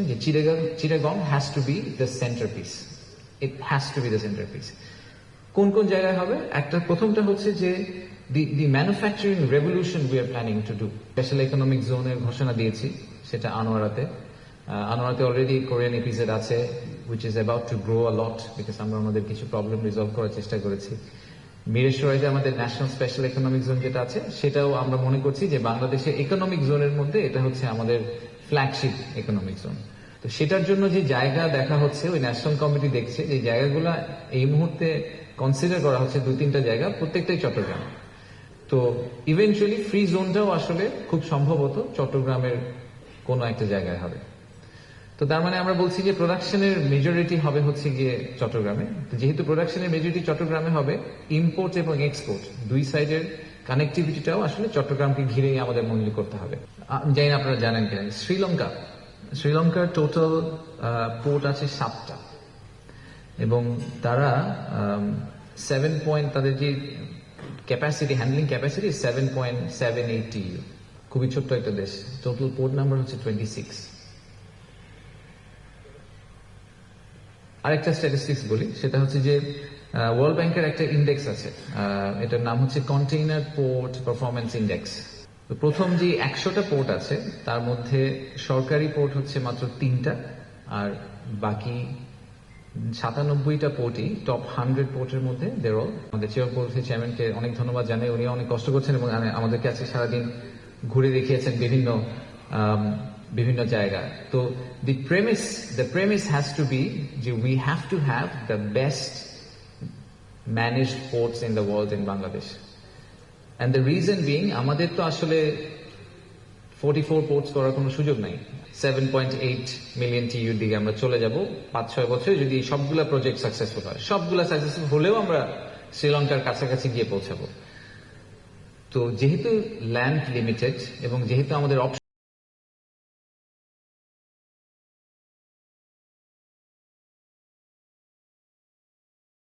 যে Chittagong has to be the centrepiece, it has to be the centrepiece. কোন কোন জায়গায় হবে? একটা প্রথমটা হচ্ছে যে the manufacturing revolution we are planning to do. Special economic জোনের ঘোষণা দিয়েছি, সেটা আনোয়ারাতে অলরেডি কোরিয়ান ইপিজেড আছে, which is about to grow a lot, because আমরা আমাদের কিছু প্রবলেম রিজলভ করার চেষ্টা করেছি। মিরেশ্বরাইতে আমাদের ন্যাশনাল স্পেশাল ইকোনমিক জোন যেটা আছে, সেটাও আমরা মনে করছি যে বাংলাদেশের ইকোনমিক জোনের মধ্যে এটা হচ্ছে আমাদের ফ্ল্যাগশিপ ইকোনমিক জোন। তো সেটার জন্য যে জায়গা দেখা হচ্ছে, ওই ন্যাশনাল কমিটি দেখছে যে জায়গাগুলো এই মুহূর্তে কনসিডার করা হচ্ছে, 2-3টা জায়গা, প্রত্যেকটাই চট্টগ্রাম। তো ইভেনচুয়ালি ফ্রি জোনটাও আসলে খুব সম্ভবত চট্টগ্রামের কোনো একটা জায়গায় হবে। তো তার মানে আমরা বলছি যে প্রোডাকশনের মেজরিটি হবে হচ্ছে গিয়ে চট্টগ্রামে। তো যেহেতু প্রোডাকশনের মেজরিটি চট্টগ্রামে হবে, ইম্পোর্ট এবং এক্সপোর্ট দুই সাইডের কানেক্টিভিটিটাও আসলে চট্টগ্রামকে ঘিরেই আমাদের মূল্য করতে হবে। জানি না আপনারা জানেন কিনা, শ্রীলঙ্কার টোটাল পোর্ট আছে 7টা, এবং তারা 7 পয়েন্ট, তাদের যে ক্যাপাসিটি, হ্যান্ডলিং ক্যাপাসিটি 7.78 TEU। খুবই ছোট্ট একটা দেশ। টোটাল পোর্ট নাম্বার হচ্ছে 26। আরেকটা স্ট্যাটিস্টিক্স বলি, সেটা হচ্ছে যে ওয়ার্ল্ড ব্যাংকের একটা ইন্ডেক্স আছে, এটার নাম হচ্ছে কন্টেইনার পোর্ট পারফরমেন্স ইন্ডেক্স। তো প্রথম যে 100টা পোর্ট আছে, তার মধ্যে সরকারি পোর্ট হচ্ছে মাত্র 3টা, আর বাকি 97টা পোর্টই টপ 100 পোর্টের মধ্যে। আমাদের চেয়ারম্যানকে অনেক ধন্যবাদ জানাই, উনি অনেক কষ্ট করছেন এবং আমাদেরকে আজকে সারাদিন ঘুরে দেখিয়েছেন বিভিন্ন জায়গা। তো the premise has to be যে we have to have the best managed ports in the world in Bangladesh, and the reason being আমাদের তো আসলে 44 পোর্টস করার কোনো সুযোগ নাই। 7.8 মিলিয়ন TEU দিকে আমরা চলে যাব 5-6 বছরে, যদি সবগুলা প্রজেক্ট সাকসেসফুল হয়। সবগুলা সাকসেসফুল হলেও আমরা শ্রীলঙ্কার কাছাকাছি গিয়ে পৌঁছাবো। তো যেহেতু ল্যান্ড লিমিটেড এবং যেহেতু আমাদের